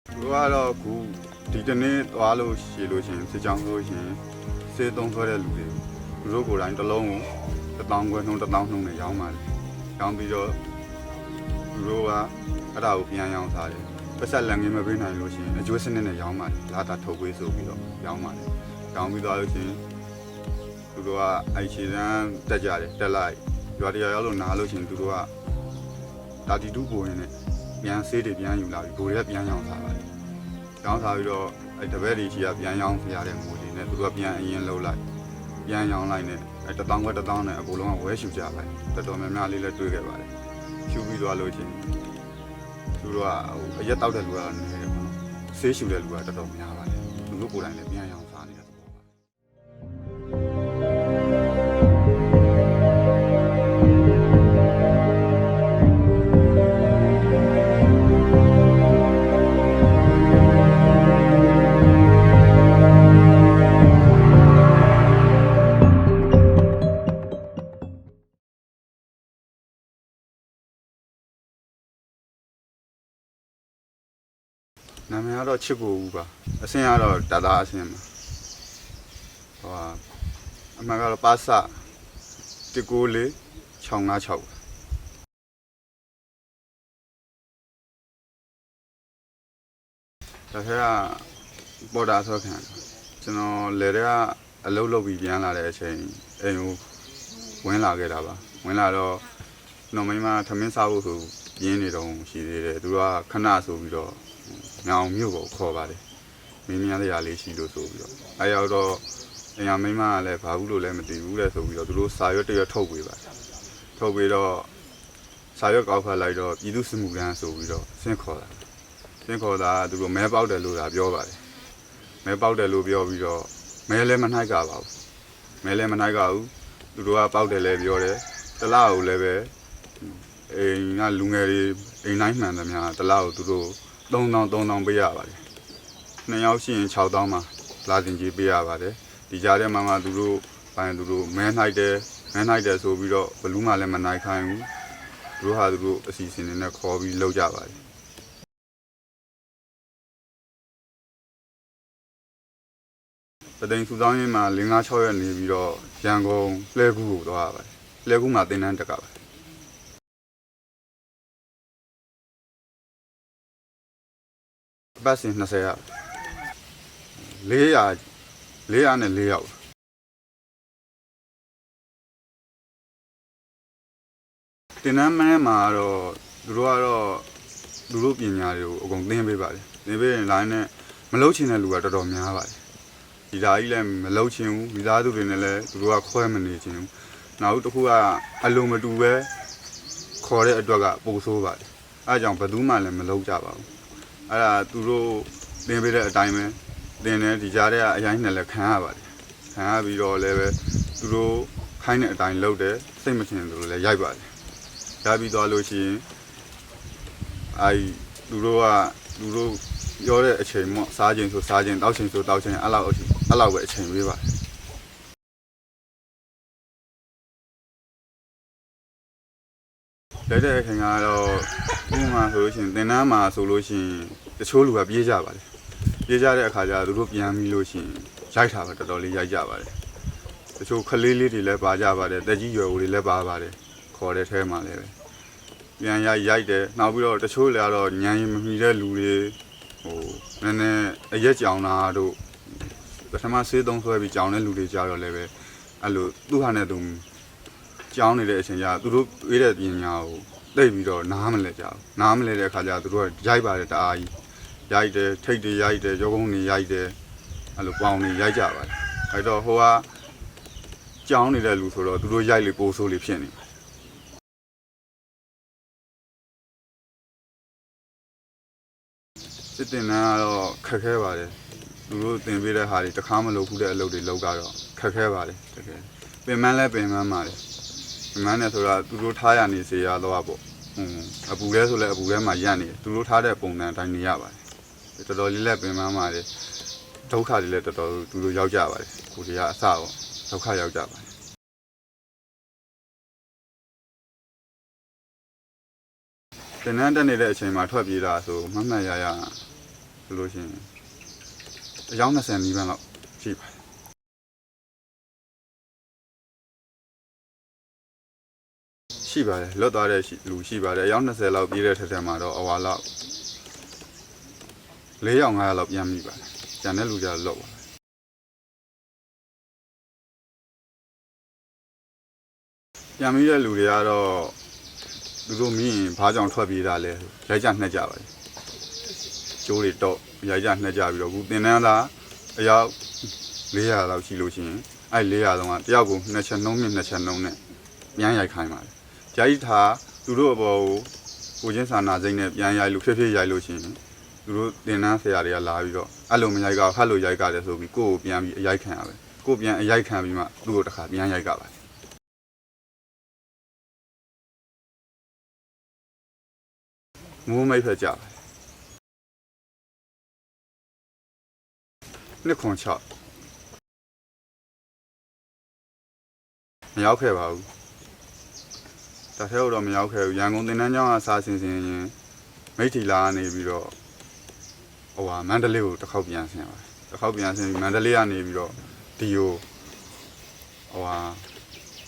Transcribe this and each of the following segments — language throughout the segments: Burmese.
ကတော့ခုဒီတနေ့သွားလို့ရှိလို့ရှင်စစ်ကြောင်းလို့ရှင်စေးသုံးဆွဲတဲ့လူတွေသူတို့ကိုယ်တိုင်တစ်လုံးကို1000ခွဲနှုန်း1000နှုန်းနဲ့ရောင်းပါတယ်ရောင်းပြီးတော့သူတို့ကအဲ့ဒါကိုပြန်ရောင်းစားတယ်ပတ်ဆက်လက်ငင်းမပေးနိုင်လို့ရှင်အကျိုးစနစ်နဲ့ရောင်းပါတယ်လာတာထုတ်ပေးဆိုပြီးတော့ရောင်းပါတယ်ရောင်းပြီးသွားလို့ရှင်သူတို့ကအဲ့ခြေစမ်းတက်ကြတယ်တက်လိုက်ရွာတရရောက်လို့နားလို့ရှင်သူတို့ကတာတီတူပိုရင်းနဲ့ပြန်ဆေးတွေပြန်ယူလာပြီးဘိုးတွေကပြန်ရောင်းစားပါတယ်ရောင်းစားပြီးတော့အဲ့တပည့်တွေရှိရပြန်ရောင်းဖရတဲ့ငွေတွေနဲ့သူတို့ကပြန်အရင်လှုပ်လိုက်ပြန်ရောင်းလိုက်နဲ့အဲ့1000ခွဲ1000နဲ့အကုန်လုံးကဝဲရှူကြပါတယ်တော်တော်များများလေးလည်းတွေ့ခဲ့ပါတယ်ရှူပြီးသွားလို့ချင်းသူတို့ကအရက်တောက်တဲ့လူကတော့နေတယ်ပေါ့နော်ဆေးရှူတဲ့လူကတော်တော်များပါတယ်သူတို့ကိုယ်တိုင်လည်းပြန်ရောင်းစားနေတဲ့သဘောပါနာမည်ကတော့ချစ်ကိုဦးပါအဆင်းကတော့တသားအဆင်းပါဟိုအမှန်ကတော့ပါစ194 656ဒါခဲကပေါ်တာဆောခံကျွန်တော်လေတွေကအလုပ်လုပ်ပြီးပြန်လာတဲ့အချိန်အိမ်ကိုဝင်လာခဲ့တာပါဝင်လာတော့နော်မိမထမင်းစားဖို့ဆိုပြင်းနေတော့ရှိသေးတယ်သူကခဏဆိုပြီးတော့ငောင်မြို့ကိုခေါ်ပါတယ်မင်းများတရားလေးရှိလို့ဆိုပြီးတော့အဲရောက်တော့အရာမိမကလည်းဘာဘူးလို့လည်းမသိဘူးလေဆိုပြီးတော့သူတို့စာရွက်တရွက်ထုတ်ပေးပါတယ်ထုတ်ပေးတော့စာရွက်ကောက်ဖတ်လိုက်တော့ပြည်သူစစ်မှုထမ်းဆိုပြီးတော့ဆင့်ခေါ်တာသူတို့မဲပေါက်တယ်လို့သာပြောပါတယ်မဲပေါက်တယ်လို့ပြောပြီးတော့မဲလည်းမနှိုက်ကပါဘူးမဲလည်းမနှိုက်ကဘူးသူတို့ကပေါက်တယ်လည်းပြောတယ်တလားကိုလည်းပဲအိမ်ကလူငယ်တွေအိမ်တိုင်းမှန်သမျှတလားကိုသူတို့3000ပေးရပါတယ်2ယောက်ရှိရင်6000မှာလာတင်ကြီးပေးရပါတယ်ဒီကြားထဲမှာသူတို့ပိုင်းသူတို့မဲနှိုက်တယ်ဆိုပြီးတော့ဘလူးမှလည်းမနိုင်ခိုင်းဘူးသူတို့ဟာသူတို့အစီအစဉ်တွေနဲ့ခေါ်ပြီးလုပ်ကြပါတယ်တသိန်းစုဆောင်ရင်းမှာ5-6ရက်နေပြီးတော့ရန်ကုန်လှဲကူးကိုသွားရပါတယ်လှဲကူးမှာတင်တန်းတက်ကပါတယ်ပတ်စင်20ရက်400နဲ့4ယောက်တင်နန်းမဲမှာတော့သူတို့ပညာတွေကိုအကုန်သင်ပေးပါတယ်သင်ပေးရင် line နဲ့မလုပ်ချင်တဲ့လူကတော်တော်များပါတယ်ဒီဓာကြီးလည်းမလုပ်ချင်ဘူးမိသားစုတွေနဲ့လည်းသူတို့ကခွဲမနေချင်ဘူးနောက်တစ်ခုကအလုံးမတူပဲခေါ်တဲ့အတွက်ကပိုဆိုးပါတယ်အဲအကြောင်းဘယ်သူမှလည်းမလုပ်ကြပါဘူးအဲ့ဒါသူတို့သင်ပေးတဲ့အတိုင်းပဲသင်တယ်ဒီကြားထဲကအရင်နဲ့လည်းခံရပါတယ်ခံရပြီးတော့လည်းပဲသူတို့ခိုင်းတဲ့အတိုင်းလုပ်တယ်စိတ်မချင်သူတို့လည်းရိုက်ပါတယ်ရိုက်ပြီးသွားလို့ရှိရင်သူတို့ပြောတဲ့အချိန်မှစားခြင်းဆိုစားခြင်းတောက်ခြင်းဆိုတောက်ခြင်းအဲ့လောက်ပဲအချိန်ပေးပါတယ်တဲ့ခင်ကတော့ဥပမာဆိုလို့ရှိရင်သင်တန်းမှာဆိုလို့ရှိရင်တချို့လူကပြေးကြပါတယ်ပြေးကြတဲ့အခါကျသူတို့ပြန်ပြီးလို့ရှိရင်ရိုက်တာပဲတော်တော်လေးရိုက်ကြပါတယ်တချို့ခလေးလေးတွေလည်းပါကြပါတယ်တက်ကြီးရွယ်ဦးတွေလည်းပါပါတယ်ခေါ်တဲ့ထဲမှာလည်းပဲပြန်ရိုက်တယ်နောက်ပြီးတော့တချို့လည်းကတော့ညံရင်မမီတဲ့လူတွေနည်းနည်းအရက်ကြောင်တာတို့ပထမဆေးသုံးဆွဲပြီးကြောင်တဲ့လူတွေကြတော့လည်းပဲအဲ့လိုသူ့ဟာနဲ့သူကြောင်းနေတဲ့အချိန်ကျသူတို့ပြေးတဲ့ပညာကိုသိပြီးတော့နားမလဲကြဘူးနားမလဲတဲ့အခါကျသူတို့ကရိုက်ပါတယ်တအားကြီးရိုက်တယ်ထိတ်တွေရိုက်တယ်ရုပ်ကုန်းတွေရိုက်တယ်အဲ့လိုပေါင်တွေရိုက်ကြပါတယ်အဲ့တော့ဟိုကကြောင်းနေတဲ့လူဆိုတော့သူတို့ရိုက်လေပိုးဆိုးလေးဖြစ်နေစစ်တင်တန်းကတော့ခက်ခဲပါတယ်သူတို့သင်ပေးတဲ့ဟာတွေတစ်ခါမလုပ်ဘူးတဲ့အလုပ်တွေလုပ်ကတော့ခက်ခဲပါတယ်တကယ်ပင်မန်းလဲပင်မန်းပါတယ်ပင်မန်းနဲ့ဆိုတာသူတို့ထားရနေစေရတော့ပေါ့အပူလဲဆိုလဲအပူထဲမှာရက်နေသူတို့ထားတဲ့ပုံစံအတိုင်းနေရပါတယ်တော်တော်လေးလဲပင်မန်းပါတယ်ဒုက္ခတွေလည်းတော်တော်သူတို့ရောက်ကြပါတယ်ကိုတွေကအစပေါ့ဒုက္ခရောက်ကြပါတယ်တင်နန်းတက်နေတဲ့အချိန်မှာထွက်ပြေးတာဆိုမှတ်မှတ်ရ ဆိုလို့ရှိရင်အယောက်20နီးပါးလောက်ရှိပါတယ်ရှိပါတယ်လွတ်သွားတဲ့လူရှိပါတယ်အယောက်20လောက်ပြေးတဲ့ထက်ထက်မှာတော့အဝါလောက်4ယောက်5ယောက်လောက်ပြန်မိပါတယ်ကျန်တဲ့လူကြတော့လွတ်ပါတယ်ပြန်မိတဲ့လူတွေကတော့သူတို့မိရင်ဘာကြောင့်ထွက်ပြေးတာလဲရိုက်ကြနှက်ကြပါတယ်ကျိုးတွေတော့ရိုက်ကြနှက်ကြပြီးတော့ခုတင်တန်းသားအယောက်400လောက်ရှိလို့ရှိရင်အဲ့400လုံးကတယောက်ကို2ချက်နှုံးမြင့်2ချက်နှုံးနဲ့ပြန်ရိုက်ခိုင်းပါတယ်ဂျာကြီးထားသူတို့အပေါ်ကိုချင်းစာနာစိတ်နဲ့ပြန်ရိုက်လို့ဖြည်းဖြည်းရိုက်လို့ရှိရင်သူတို့တင်တန်းဆရာတွေကလာပြီးတော့အဲ့လိုမရိုက်ကဖတ်လို့ရိုက်ကတယ်ဆိုပြီးကိုယ့်ကိုပြန်ပြီးအရိုက်ခံရပဲကိုပြန်အရိုက်ခံပြီးမှသူ့ကိုတစ်ခါပြန်ရိုက်ကပါမိုးမိတ်ဖက်ကြပါနှစ်ခွန်6မရောက်ခဲ့ပါဘူးတထဲတော့မရောက်ခဲ့ဘူးရန်ကုန်တင်တန်းကျောင်းကစာစင်ရင်မိထီလာကနေပြီးတော့မန္တလေးကိုတစ်ခေါက်ပြန်ဆင်းပါတယ်တစ်ခေါက်ပြန်ဆင်းပြီးမန္တလေးကနေပြီးတော့ဒီကို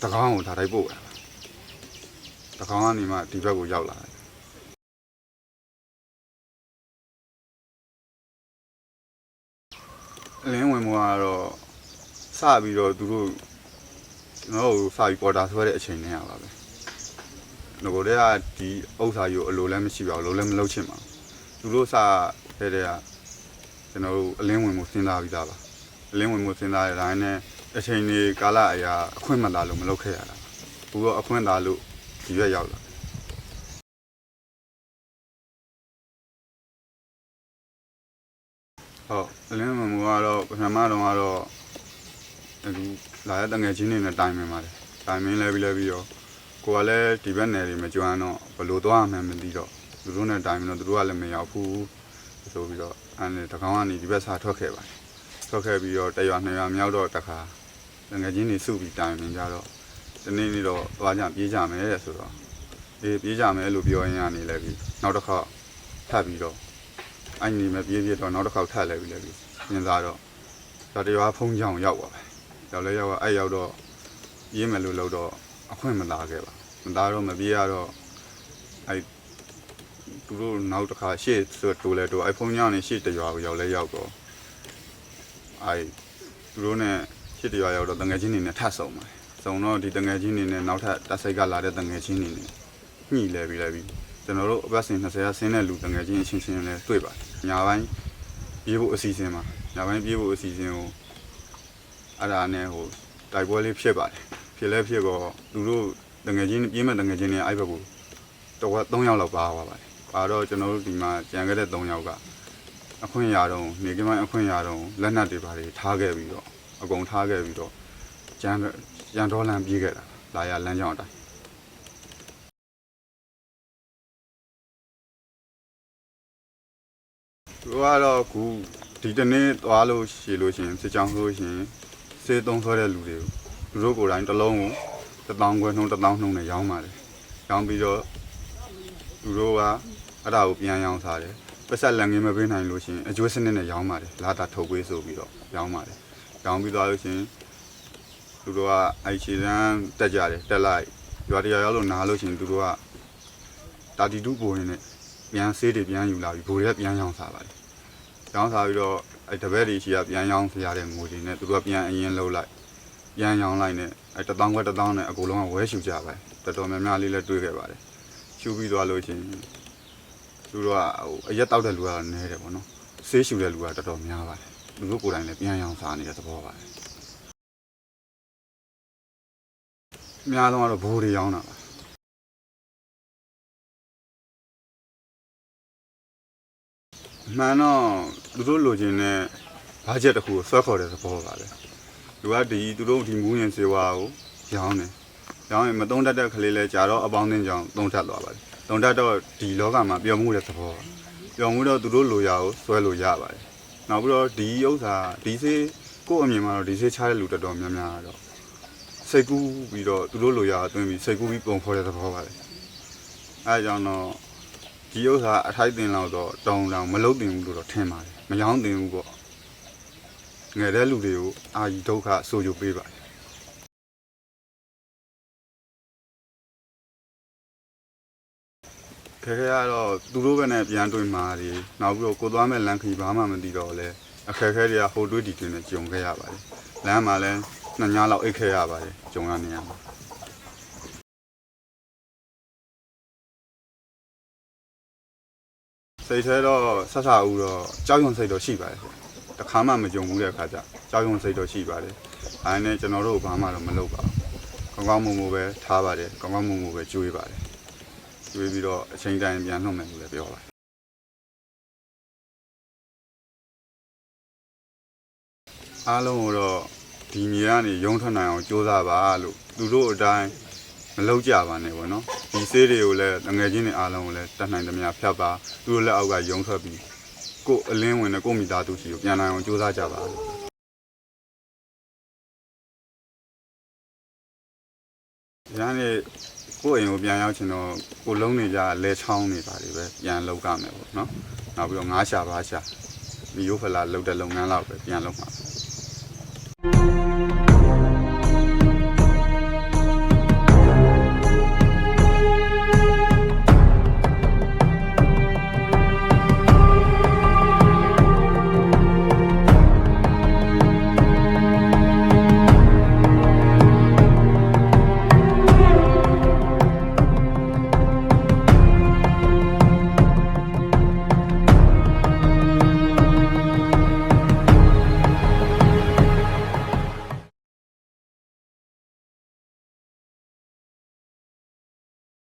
တကောင်းကိုဒါတိုက်ပို့တာတကောင်းကနေမှဒီဘက်ကိုရောက်လာတယ်အလင်းဝင်မှုကတော့စပြီးတော့သူတို့ကျွန်တော်တို့စပြီးပေါ်တာဆွဲတဲ့အချိန်နဲ့ရပါပဲငကိုတည်းကဒီဥစ္စာကြီးကိုအလိုလည်းမရှိပါဘူးလိုလည်းမလုပ်ချင်ပါဘူးသူတို့စတဲ့တဲ့ကကျွန်တော်တို့အလင်းဝင်မှုစဉ်းစားပြီးသားပါအလင်းဝင်မှုစဉ်းစားရတဲ့အတိုင်းနဲ့အချိန်ကြီးကာလအရာအခွင့်မသာလို့မလုပ်ခဲ့ရတာဘူးတော့အခွင့်သာလို့ဒီရွက်ရောက်လာဟုတ်အလင်းဝင်မှုကတော့ပထမတော့အခုလာတဲ့တငယ်ချင်းတွေနဲ့တိုင်ပင်ပါတယ်တိုင်ပင်လဲပြီးတော့ကိုကလည်းဒီဘက်နယ်တွေမကျွမ်းတော့ဘယ်လိုသွားမှန်းမသိတော့သူတို့နဲ့တိုင်ပင်တော့သူတို့ကလည်းမရောက်ဘူးဆိုပြီးတော့အဲ့တကောင်ကနေဒီဘက်စာထွက်ခဲ့ပါတယ်ထွက်ခဲ့ပြီးတော့1ရွာ2ရွာမြောက်တော့တခါတငယ်ချင်းတွေစုပြီးတိုင်ပင်ကြတော့ဒီနေ့တော့သွားကြပြေးကြမယ်တဲ့ဆိုတော့ပြေးကြမယ်လို့ပြောရင်းကနေလဲပြီးနောက်တစ်ခါထပ်ပြီးတော့အဲ့ဒီမဲ့ပြေးတော့နောက်တစ်ခါထပ်လဲပြီးစဉ်းစားတော့ဒါတရွာဖုံးချောင်းရောက်ပါပဲရောက်လဲရောက်အဲ့ရောက်တော့ပြေးမယ်လို့လို့တော့အခွင့်မလာခဲ့ပါမသားတော့မပြေးရတော့အဲ့သူတို့နောက်တစ်ခါရှေ့ဆိုတိုးလဲတိုးအဲ့ဖုံးချောင်းနဲ့ရှေ့တရွာကိုရောက်လဲရောက်တော့အဲ့သူတို့နဲ့ရှေ့တရွာရောက်တော့တငယ်ချင်းတွေနဲ့ထပ်ဆုံပါတယ်ဆုံတော့ဒီတငယ်ချင်းတွေနဲ့နောက်ထပ်တက်စိတ်ကလာတဲ့တငယ်ချင်းတွေနဲ့ညှိလဲပြီးကျွန်တော်တို့အပတ်စဉ်20ဆင်းတဲ့လူတငယ်ချင်းအချင်းချင်းလဲတွေ့ပါတယ်ညာပိုင်းပြေးဖို့အစီအစဉ်မှာညာပိုင်းပြေးဖို့အစီအစဉ်ကိုအဲ့ဒါနဲ့တိုက်ပွဲလေးဖြစ်ပါတယ်ဖြစ်တော့သူတို့တငယ်ချင်းပြေးမဲ့တငယ်ချင်းတွေအဲ့ဘက်ကိုတော့3ယောက်လောက်ပါသွားပါတယ်ပါတော့ကျွန်တော်တို့ဒီမှာကြံခဲ့တဲ့3ယောက်ကအခွင့်အရာတော့နေကမိုင်းအခွင့်အရာတော့လက်နက်တွေပါတယ်ထားခဲ့ပြီးတော့အကုန်ထားခဲ့ပြီးတော့ကြံတော်လန်ပြေးခဲ့တာလာရလမ်းကြောင်းအတိုင်းသူကတော့ခုဒီတနေ့သွားလို့ရှိလို့ရှင်စစ်ကြောင်းဆိုရှင်စေးသုံးဆွဲတဲ့လူတွေကိုသူတို့ကိုယ်တိုင်တစ်လုံးကို1000ခွဲနှုန်း1000နှုန်းနဲ့ရောင်းပါတယ်ရောင်းပြီးတော့သူတို့ကအဲ့ဒါကိုပြန်ရောင်းစားတယ်ပတ်ဆက်လန်ငင်းမပေးနိုင်လို့ရှင်အကျွေးစနစ်နဲ့ရောင်းပါတယ်လာတာထုတ်ပေးဆိုပြီးတော့ရောင်းပါတယ်ရောင်းပြီးသွားလို့ရှင်သူတို့ကအဲ့ခြေစမ်းတက်ကြတယ်တက်လိုက်ရွာတရွာရောက်လို့နားလို့ရှင်သူတို့ကတာတီတူးပိုးနေပြန်ဆေးတွေပြန်ယူလာပြီးဘိုးတွေကပြန်ရောင်းစားပါတယ်ရောင်းစားပြီးတော့အဲ့တပည့်တွေရှိကပြန်ရောင်းဖရတဲ့ငွေတွေနဲ့သူတို့ကပြန်အရင်လှုပ်လိုက်ပြန်ရောင်းလိုက်နဲ့အဲ့1000ခွဲ1000နဲ့အကုန်လုံးကဝဲရှူကြပါတယ်တော်တော်များများလေးလည်းတွေးခဲ့ပါတယ်ရှူပြီးသွားလို့ရှင်သူတို့ကအရက်တောက်တဲ့လူကတော့နည်းတယ်ပေါ့နော်ဆေးရှူတဲ့လူကတော်တော်များပါတယ်သူတို့ကိုယ်တိုင်လည်းပြန်ရောင်းစားနေတဲ့သဘောပါတယ်အများဆုံးကတော့ဘိုးတွေရောင်းတာပါမှန်တော့သူတို့လိုချင်တဲ့ဘာဂျက်တစ်ခုကိုဆွဲခေါ်တဲ့သဘောပါပဲသူကသူတို့ဒီမူးရင်စေဝါကိုရောင်းတယ်ရောင်းရင်မသုံးတတ်တဲ့ကလေးလဲကြာတော့အပေါင်းအသင်းကြောင့်သုံးတတ်သွားပါတယ်သုံးတတ်တော့ဒီလောကမှာပျော်မှုတဲ့သဘောပျော်မှုတော့သူတို့လိုရကိုဆွဲလို့ရပါတယ်နောက်ပြီးတော့ဒီဥစ္စာဒီစေးကိုယ့်အမြင်မှာတော့ဒီစေးချတဲ့လူတော်တော်များများတော့စိတ်ကူးပြီးတော့သူတို့လိုရအတွင်းပြီးစိတ်ကူးပြီးပုံဖော်တဲ့သဘောပါလေအဲကြောင့်တော့ ဒီဥစ္စာအထိုက်တင်လောက်တော့တောင်းတောင်မလုတ်တင်ဘူးလို့တော့ထင်ပါတယ်မယောင်းတင်ဘူးပေါ့ငယ်တဲ့လူတွေကိုအာကြီးဒုက္ခဆိုကြပေးပါတယ်ခဲခဲကတော့သူတို့ပဲနဲ့ပြန်တွေ့မှာတွေနောက်ပြီးတော့ကိုသွားမဲ့လမ်းခီဘာမှမသိတော့လဲအခက်ခဲတွေကဟိုတွေးဒီတွင်နဲ့ကြုံခဲ့ရပါတယ်လမ်းမှာလည်း2 ညလောက်အိတ်ခဲ့ရပါတယ်ကြုံရနေရမှာစိတ်ထဲတော့ဆက်ဆာဦးတော့ကြောက်ရွံ့စိတ်တော့ရှိပါတယ်တခါမှမကြုံဘူးတဲ့အခါကျကြောက်ရွံ့စိတ်တော့ရှိပါတယ်အဲနဲ့ကျွန်တော်တို့ဘာမှတော့မလုပ်ပါဘူးကောင်းကောင်းမွန်မွန်ပဲထားပါတယ်ကောင်းကောင်းမွန်မွန်ပဲကြွေးပါတယ်ကြွေးပြီးတော့အချိန်တိုင်းပြန်နှုတ်မယ်လို့လည်းပြောပါတယ်အားလုံးတော့ဒီမြေကနေရုံထွက်နိုင်အောင်ကြိုးစားပါလို့သူတို့အတိုင်းမလုပ်ကြပါနဲ့ပေါ့နော်ဒီဆေးတွေကိုလည်းငွေချင်းတွေအားလုံးကိုလည်းတတ်နိုင်သမျှဖြတ်ပါသူတို့လက်အောက်ကရုံထွက်ပြီးကိုယ်အလင်းဝင်တဲ့ကိုယ်မိသားစုကြီးကိုပြန်နိုင်အောင်ကြိုးစားကြပါလို့ညာနေကိုယ့်အိမ်ကိုပြန်ရောက်ချင်တော့ကိုလုံးနေကြလဲချောင်းနေတာတွေပဲပြန်လုပ်ကြမယ်ပေါ့နော်နောက်ပြီးတော့ငါးရှာပါရှာမီယိုဖလာလုပ်တဲ့လုပ်ငန်းလောက်ပဲပြန်လုပ်မှာ